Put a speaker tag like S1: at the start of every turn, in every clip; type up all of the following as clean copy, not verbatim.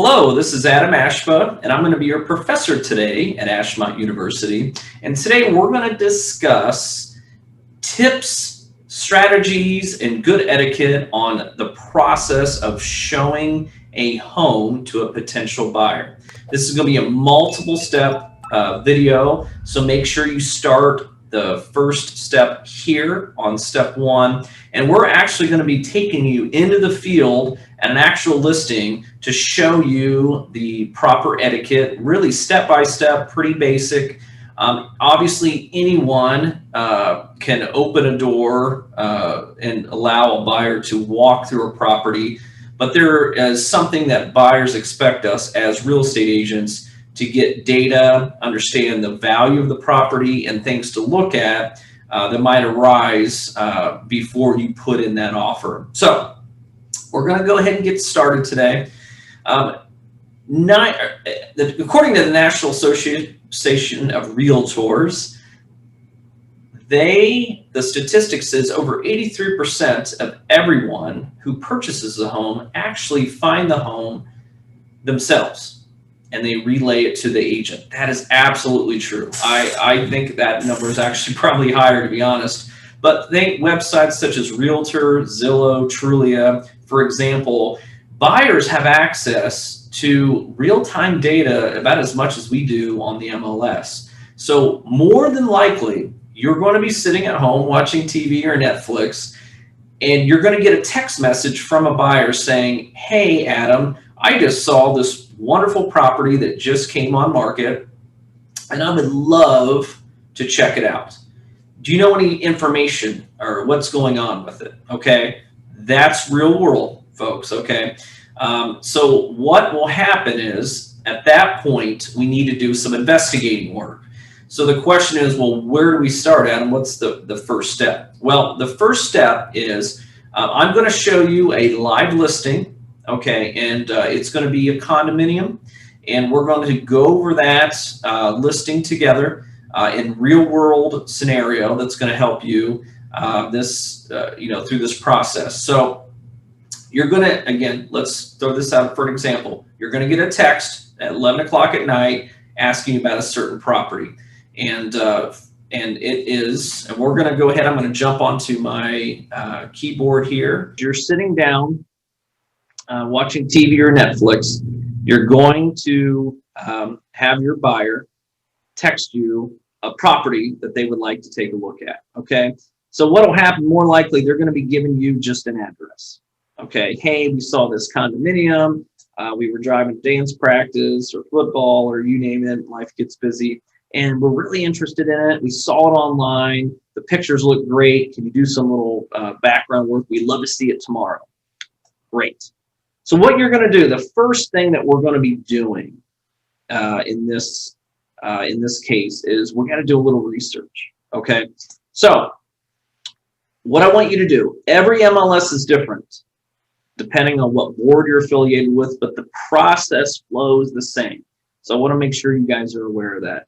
S1: Hello, this is Adam Ashba, and I'm going to be your professor today at Ashmont University. And today we're going to discuss tips, strategies, and good etiquette on the process of showing a home to a potential buyer. This is going to be a multiple step video, so make sure you start the first step here on step one. And we're actually going to be taking you into the field at an actual listing to show you the proper etiquette, really step by step, pretty basic. Obviously, anyone can open a door and allow a buyer to walk through a property, but there is something that buyers expect us as real estate agents to get data, understand the value of the property, and things to look at that might arise before you put in that offer. So we're going to go ahead and get started today. According to the National Association of Realtors, the statistic says over 83% of everyone who purchases a home actually find the home themselves, and they relay it to the agent. That is absolutely true. I think that number is actually probably higher, to be honest. But think websites such as Realtor, Zillow, Trulia, for example, buyers have access to real-time data about as much as we do on the MLS. So more than likely, you're going to be sitting at home watching TV or Netflix, and you're going to get a text message from a buyer saying, "Hey, Adam, I just saw this wonderful property that just came on market, and I would love to check it out. Do you know any information or what's going on with it?" Okay, that's real world, folks. Okay, so what will happen is at that point we need to do some investigating work. So the question is, well, where do we start, Adam? What's the first step? Well, the first step is I'm going to show you a live listing. Okay, and it's going to be a condominium, and we're going to go over that listing together in real-world scenario that's going to help you through this process. So you're going to, again, let's throw this out for an example. You're going to get a text at 11 o'clock at night asking about a certain property, and we're going to go ahead. I'm going to jump onto my keyboard here. You're sitting down. Watching TV or Netflix, you're going to have your buyer text you a property that they would like to take a look at. Okay, so what will happen? More likely, they're going to be giving you just an address. Okay, hey, we saw this condominium. We were driving to dance practice or football or you name it. Life gets busy, and we're really interested in it. We saw it online. The pictures look great. Can you do some little background work? We'd love to see it tomorrow. Great. So what you're going to do, the first thing that we're going to be doing in this case is we're going to do a little research. Okay, so what I want you to do, every MLS is different depending on what board you're affiliated with, but the process flows the same. So I want to make sure you guys are aware of that.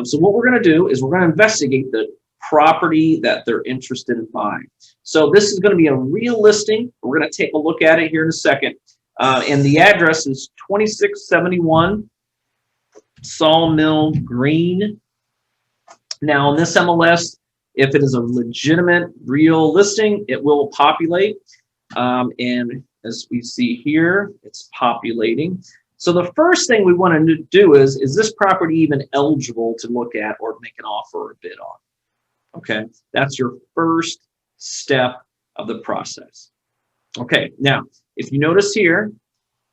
S1: So what we're going to do is we're going to investigate the property that they're interested in buying. So this is going to be a real listing. We're going to take a look at it here in a second. And the address is 2671 Sawmill Green. Now on this MLS, if it is a legitimate real listing, it will populate. And as we see here, it's populating. So the first thing we want to do is this property even eligible to look at or make an offer or bid on? Okay, that's your first step of the process. Okay, now if you notice here,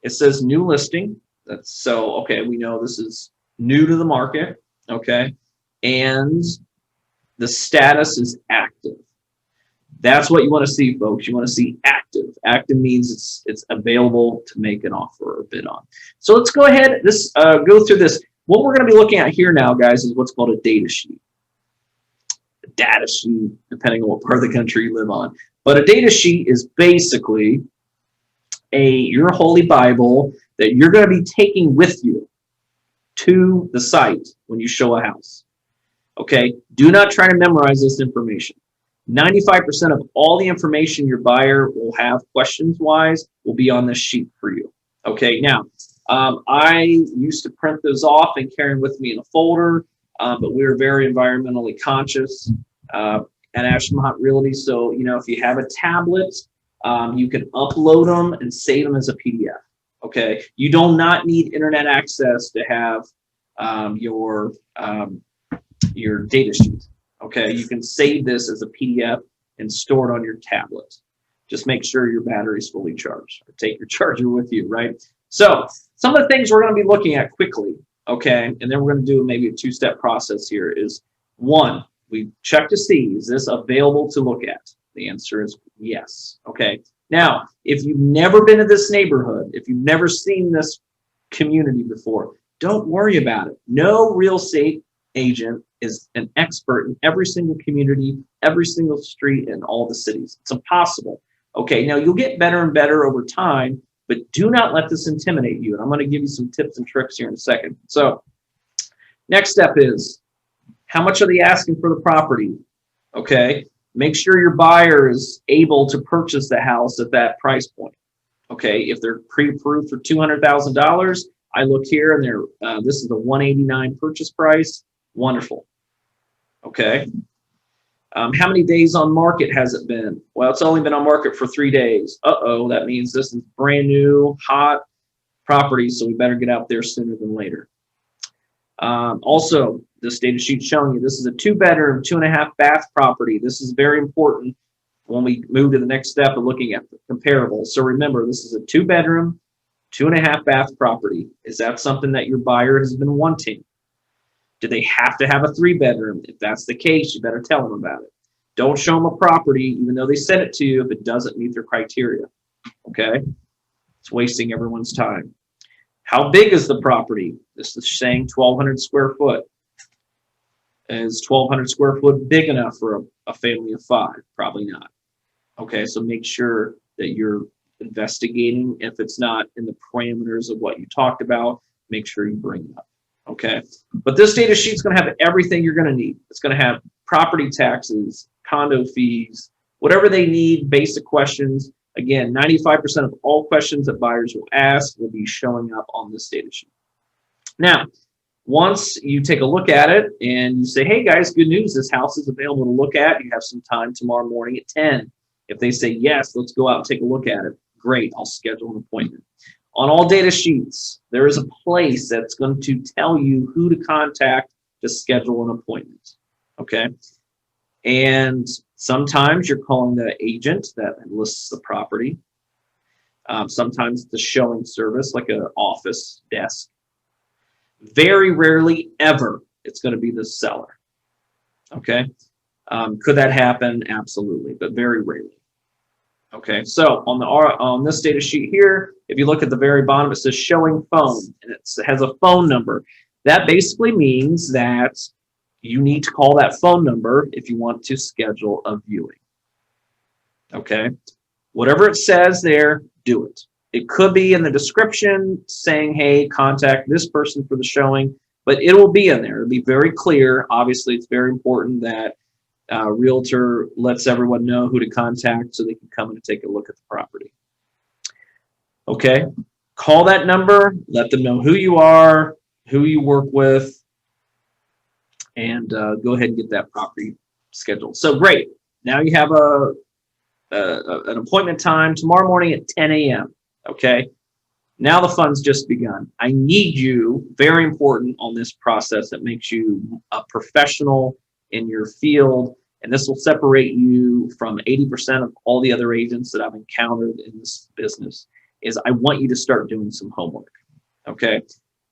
S1: it says new listing. Okay, we know this is new to the market. Okay, and the status is active. That's what you want to see, folks. You want to see active. Active means it's available to make an offer or bid on. So let's go ahead. Go through this. What we're going to be looking at here now, guys, is what's called a data sheet. Data sheet, depending on what part of the country you live on. But a data sheet is basically your holy Bible that you're going to be taking with you to the site when you show a house. Okay, do not try to memorize this information. 95% of all the information your buyer will have questions-wise will be on this sheet for you. Okay, now I used to print those off and carry them with me in a folder, but we're very environmentally conscious at Ashmont Realty. So, if you have a tablet, you can upload them and save them as a PDF. Okay, you do not need internet access to have your data sheet. Okay, you can save this as a PDF and store it on your tablet. Just make sure your battery is fully charged, or take your charger with you, right? So some of the things we're going to be looking at quickly, okay, and then we're going to do maybe a two-step process here is, one, we check to see, is this available to look at? The answer is yes, okay. Now, if you've never been to this neighborhood, if you've never seen this community before, don't worry about it. No real estate agent is an expert in every single community, every single street in all the cities. It's impossible. Okay, now you'll get better and better over time, but do not let this intimidate you. And I'm going to give you some tips and tricks here in a second. So next step is, how much are they asking for the property? Okay, make sure your buyer is able to purchase the house at that price point. Okay, if they're pre-approved for $200,000, I look here and they're this is the 189 purchase price. Wonderful. Okay. How many days on market has it been? Well, it's only been on market for 3 days. That means this is brand new, hot property, so we better get out there sooner than later. Also, this data sheet showing you this is a 2-bedroom, 2.5 bath property. This is very important when we move to the next step of looking at the comparables. So remember, this is a 2-bedroom, 2.5 bath property. Is that something that your buyer has been wanting? Do they have to have a 3-bedroom? If that's the case, you better tell them about it. Don't show them a property, even though they sent it to you, if it doesn't meet their criteria. Okay? It's wasting everyone's time. How big is the property? This is saying 1,200 square foot. Is 1,200 square foot big enough for a family of 5? Probably not. Okay, so make sure that you're investigating. If it's not in the parameters of what you talked about, make sure you bring it up. Okay, but this data sheet is going to have everything you're going to need. It's going to have property taxes, condo fees, whatever they need, basic questions. Again, 95% of all questions that buyers will ask will be showing up on this data sheet. Now, once you take a look at it and you say, hey guys, good news, this house is available to look at. You have some time tomorrow morning at 10. If they say yes, let's go out and take a look at it. Great, I'll schedule an appointment. On all data sheets, there is a place that's going to tell you who to contact to schedule an appointment. Okay, and sometimes you're calling the agent that lists the property. Sometimes the showing service, like an office desk. Very rarely ever it's going to be the seller. Okay, could that happen? Absolutely, but very rarely. Okay, so on this data sheet here, if you look at the very bottom, it says showing phone, and it has a phone number. That basically means that you need to call that phone number if you want to schedule a viewing. Okay, whatever it says there, do it. It could be in the description saying, hey, contact this person for the showing, but it will be in there. It'll be very clear. Obviously, it's very important that Realtor lets everyone know who to contact so they can come and take a look at the property. Okay, call that number, let them know who you are, who you work with, and go ahead and get that property scheduled. So great, now you have an appointment time tomorrow morning at 10 a.m. Okay, now the fun's just begun. I need you, very important on this process that makes you a professional in your field, and this will separate you from 80% of all the other agents that I've encountered in this business, is I want you to start doing some homework. Okay,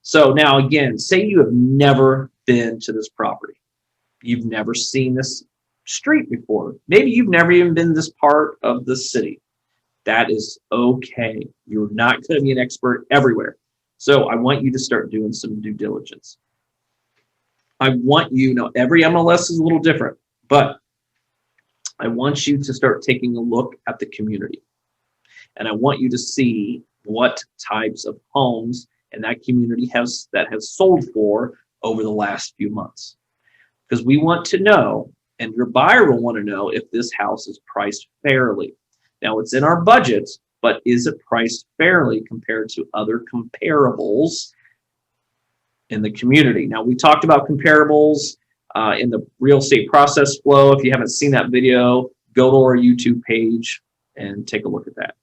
S1: so now again, say you have never been to this property. You've never seen this street before. Maybe you've never even been this part of the city. That is okay. You're not going to be an expert everywhere. So I want you to start doing some due diligence. I want you, now every MLS is a little different, but I want you to start taking a look at the community. And I want you to see what types of homes and that community has sold for over the last few months. Because we want to know, and your buyer will want to know, if this house is priced fairly. Now it's in our budget, but is it priced fairly compared to other comparables in the community? Now, we talked about comparables in the real estate process flow. If you haven't seen that video, go to our YouTube page and take a look at that.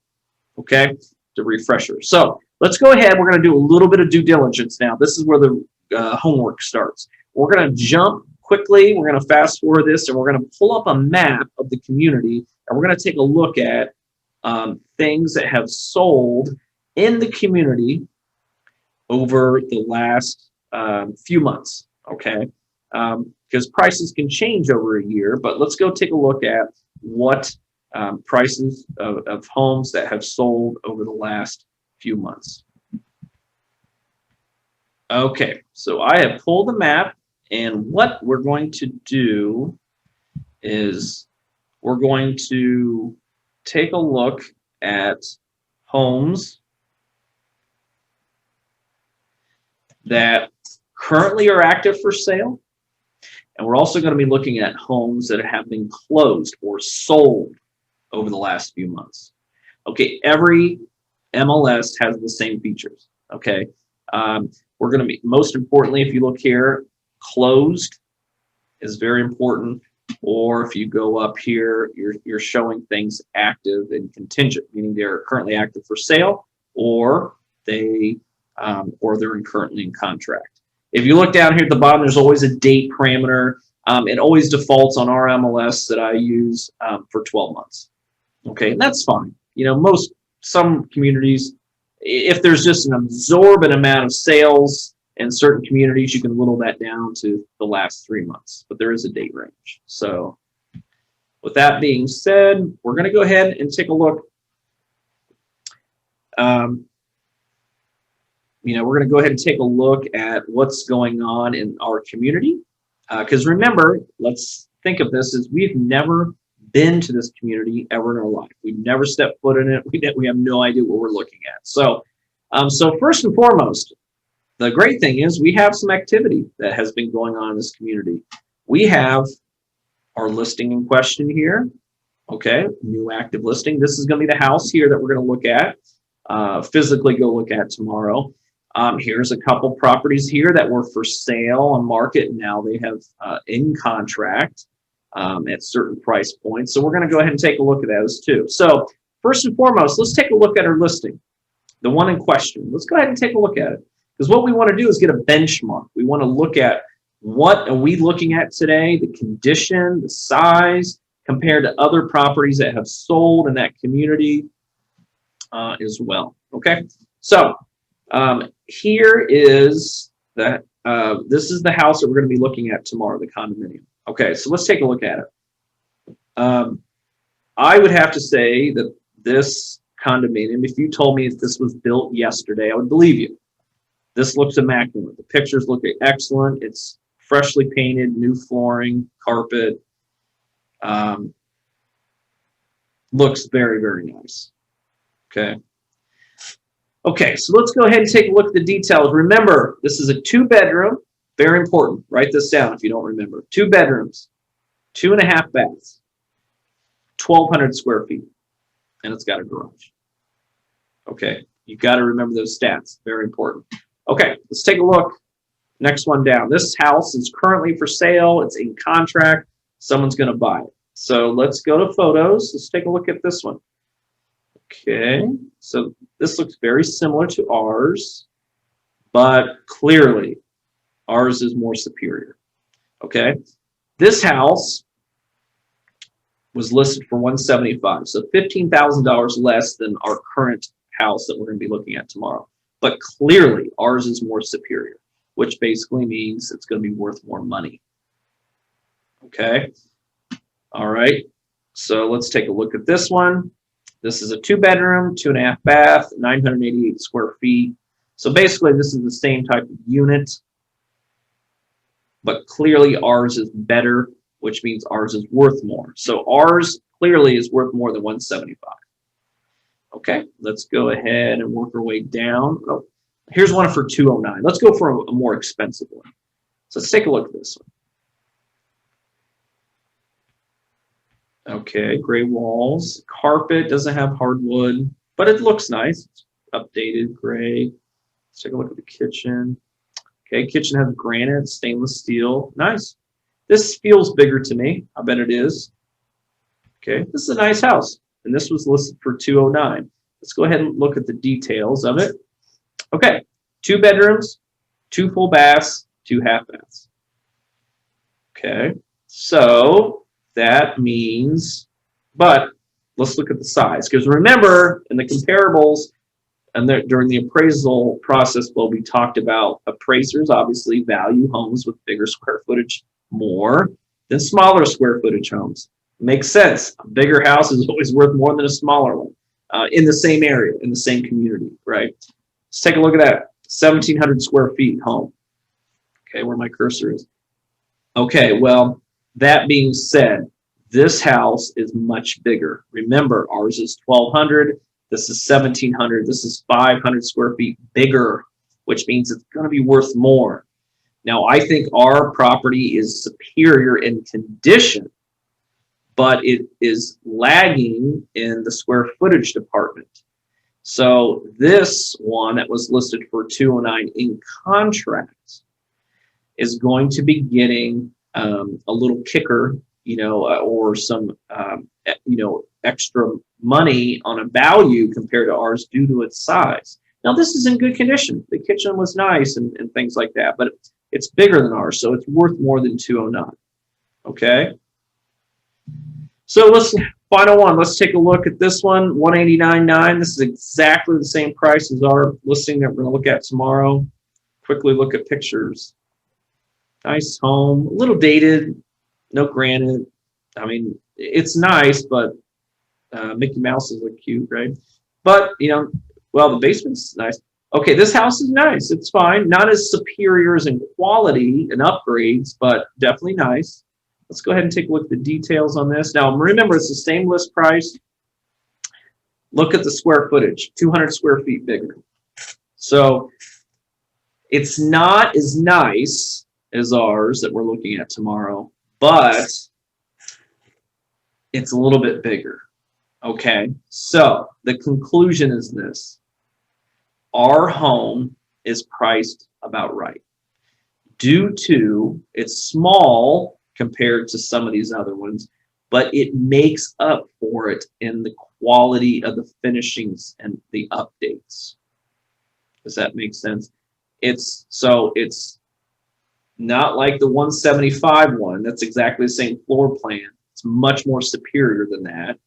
S1: Okay, it's a refresher. So let's go ahead. We're going to do a little bit of due diligence now. This is where the homework starts. We're going to jump quickly. We're going to fast forward this, and we're going to pull up a map of the community, and we're going to take a look at things that have sold in the community over the last few months. Okay, because prices can change over a year, but let's go take a look at what prices of homes that have sold over the last few months. Okay, so I have pulled the map, and what we're going to do is we're going to take a look at homes that currently are active for sale, and we're also going to be looking at homes that have been closed or sold over the last few months. Okay, every MLS has the same features. Okay, we're going to be, most importantly, if you look here, closed is very important. Or if you go up here, you're showing things active and contingent, meaning they're currently active for sale, or they're currently in contract. If you look down here at the bottom, there's always a date parameter. It always defaults on our MLS that I use for 12 months. Okay, and that's fine. You know, some communities, if there's just an absorbent amount of sales in certain communities, you can whittle that down to the last 3 months, but there is a date range. So with that being said, we're going to go ahead and take a look. We're going to go ahead and take a look at what's going on in our community. Because remember, let's think of this as we've never been to this community ever in our life. We've never stepped foot in it. We have no idea what we're looking at. So first and foremost, the great thing is we have some activity that has been going on in this community. We have our listing in question here. Okay, new active listing. This is going to be the house here that we're going to look at, physically go look at tomorrow. Here's a couple properties here that were for sale on market. Now they have in contract at certain price points. So we're going to go ahead and take a look at those too. So first and foremost, let's take a look at our listing, the one in question. Let's go ahead and take a look at it. Because what we want to do is get a benchmark. We want to look at what are we looking at today, the condition, the size, compared to other properties that have sold in that community as well. Okay, so here is the this is the house that we're going to be looking at tomorrow, the condominium. Okay, so let's take a look at it. I would have to say that this condominium, if you told me if this was built yesterday, I would believe you. This looks immaculate. The pictures look excellent. It's freshly painted, new flooring, carpet. Looks very, very nice. Okay. Okay, so let's go ahead and take a look at the details. Remember, this is a 2-bedroom. Very important. Write this down if you don't remember. 2 bedrooms, 2.5 baths, 1,200 square feet, and it's got a garage. Okay, you've got to remember those stats. Very important. Okay, let's take a look. Next one down. This house is currently for sale. It's in contract. Someone's going to buy it. So let's go to photos. Let's take a look at this one. Okay, so this looks very similar to ours, but clearly ours is more superior. Okay, this house was listed for $175,000, so $15,000 less than our current house that we're going to be looking at tomorrow. But clearly ours is more superior, which basically means it's going to be worth more money. Okay, all right, so let's take a look at this one. This is a 2-bedroom, 2.5 bath, 988 square feet. So basically this is the same type of unit, but clearly ours is better, which means ours is worth more. So ours clearly is worth more than $175,000. Okay, let's go ahead and work our way down. Oh, here's one for $209,000. Let's go for a more expensive one. So let's take a look at this one. Okay, gray walls, carpet, doesn't have hardwood. but it looks nice. It's updated, gray. Let's take a look at the kitchen. Okay, kitchen has granite, stainless steel. Nice. This feels bigger to me. I bet it is. Okay, this is a nice house, and this was listed for $209. Let's go ahead and look at the details of it. Okay, 2 bedrooms, 2 full baths, 2 half baths. Okay, so that means, but let's look at the size, because remember in the comparables and during the appraisal process, well, we talked about appraisers obviously value homes with bigger square footage more than smaller square footage homes. Makes sense. A bigger house is always worth more than a smaller one in the same area, in the same community, right? Let's take a look at that 1,700 square feet home. Okay, where my cursor is. Okay, well, that being said, this house is much bigger. Remember, ours is 1,200. This is 1,700. This is 500 square feet bigger, which means it's going to be worth more. Now, I think our property is superior in condition, but it is lagging in the square footage department. So this one that was listed for $209 in contract is going to be getting a little kicker, or some, extra money on a value compared to ours due to its size. Now, this is in good condition. The kitchen was nice and things like that, but it's bigger than ours, so it's worth more than $209. Okay. So final one. Let's take a look at this one, $189.9. This is exactly the same price as our listing that we're going to look at tomorrow. Quickly look at pictures. Nice home, a little dated, no granite. I mean, it's nice, but Mickey Mouses look cute, right? But, well, the basement's nice. Okay, this house is nice. It's fine. Not as superior as in quality and upgrades, but definitely nice. Let's go ahead and take a look at the details on this. Now, remember, it's the same list price. Look at the square footage, 200 square feet bigger. So it's not as nice as ours that we're looking at tomorrow, but it's a little bit bigger. Okay, so the conclusion is this. Our home is priced about right due to it's small compared to some of these other ones, but it makes up for it in the quality of the finishings and the updates. Does that make sense? It's not like the 175 one. That's exactly the same floor plan. It's much more superior than that,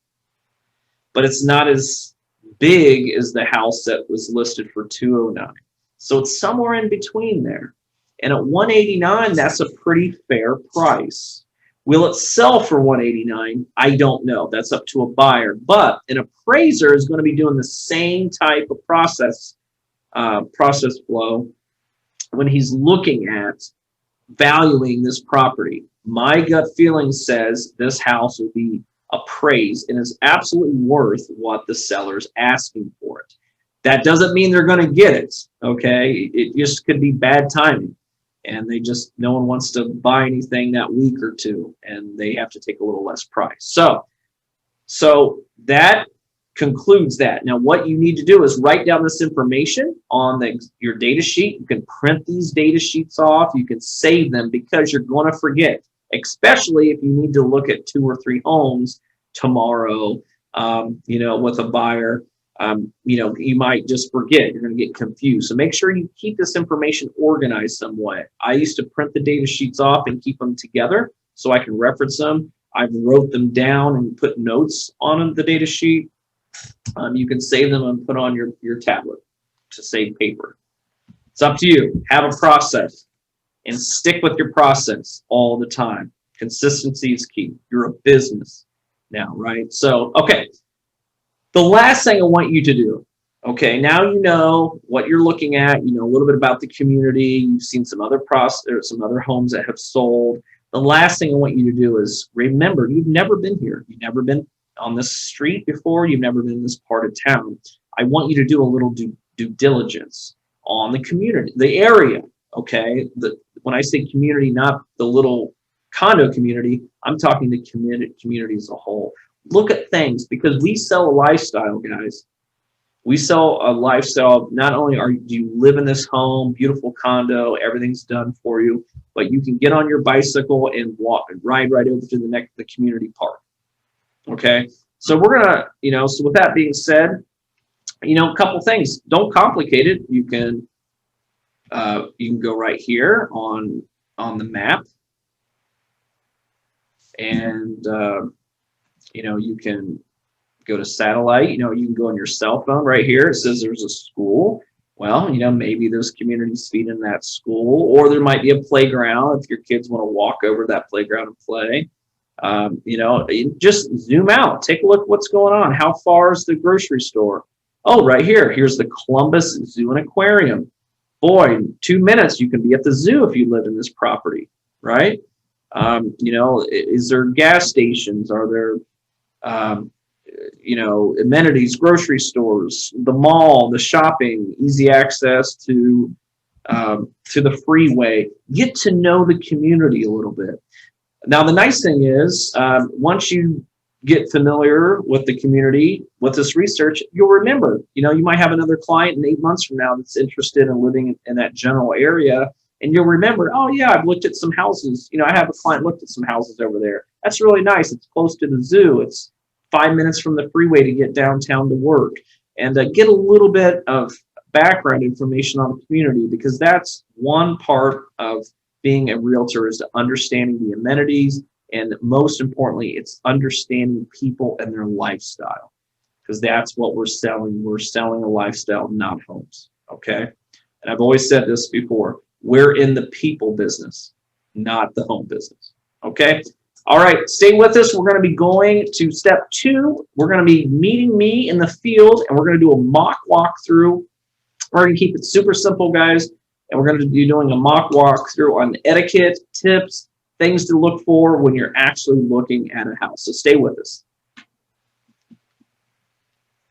S1: but it's not as big as the house that was listed for $209. So it's somewhere in between there. And at $189, that's a pretty fair price. Will it sell for $189? I don't know. That's up to a buyer. But an appraiser is going to be doing the same type of process flow when he's looking at valuing this property. My gut feeling says this house will be appraised and is absolutely worth what the seller's asking for it. That doesn't mean they're going to get it, okay? It just could be bad timing, and no one wants to buy anything that week or two, and they have to take a little less price. So that concludes that. Now, what you need to do is write down this information on your data sheet. You can print these data sheets off. You can save them because you're going to forget, especially if you need to look at 2 or 3 homes tomorrow, with a buyer. You might just forget. You're going to get confused. So make sure you keep this information organized some way. I used to print the data sheets off and keep them together so I can reference them. I've wrote them down and put notes on the data sheet. You can save them and put on your tablet to save paper. It's up to you. Have a process and stick with your process all the time. Consistency is key. You're a business now, right? So, okay. The last thing I want you to do, okay, now you know what you're looking at. You know a little bit about the community. You've seen some other homes that have sold. The last thing I want you to do is remember, you've never been here. You've never been on this street before. You've never been in this part of town. I want you to do a little due diligence on the community, the area, okay? When I say community, not the little condo community, I'm talking the community as a whole. Look at things, because we sell a lifestyle, guys. We sell a lifestyle. Not only do you live in this home, beautiful condo, everything's done for you, but you can get on your bicycle and walk and ride right over to the community park. Okay, so we're gonna, so with that being said, a couple things. Don't complicate it. You can go right here on the map, and you can go to satellite. You can go on your cell phone right here. It says there's a school. Well, maybe there's communities feed in that school, or there might be a playground if your kids want to walk over that playground and play. Just zoom out, take a look at what's going on. How far is the grocery store? Oh, right here. Here's the Columbus Zoo and Aquarium. Boy, in 2 minutes you can be at the zoo if you live in this property, right? Is there gas stations? Are there amenities, grocery stores, the mall, the shopping, easy access to the freeway? Get to know the community a little bit. Now, the nice thing is, once you get familiar with the community, with this research, you'll remember. You might have another client in 8 months from now that's interested in living in that general area, and you'll remember, oh yeah, I've looked at some houses. I have a client looked at some houses over there. That's really nice. It's close to the zoo. It's 5 minutes from the freeway to get downtown to work, and get a little bit of background information on the community, because that's one part of being a realtor, is to understanding the amenities, and most importantly, it's understanding people and their lifestyle, because that's what we're selling. We're selling a lifestyle, not homes. Okay, and I've always said this before: we're in the people business, not the home business. Okay. All right, stay with us. We're going to be going to step 2. We're going to be meeting me in the field, and we're going to do a mock walkthrough. We're going to keep it super simple, guys, and we're going to be doing a mock walkthrough on etiquette, tips, things to look for when you're actually looking at a house. So stay with us.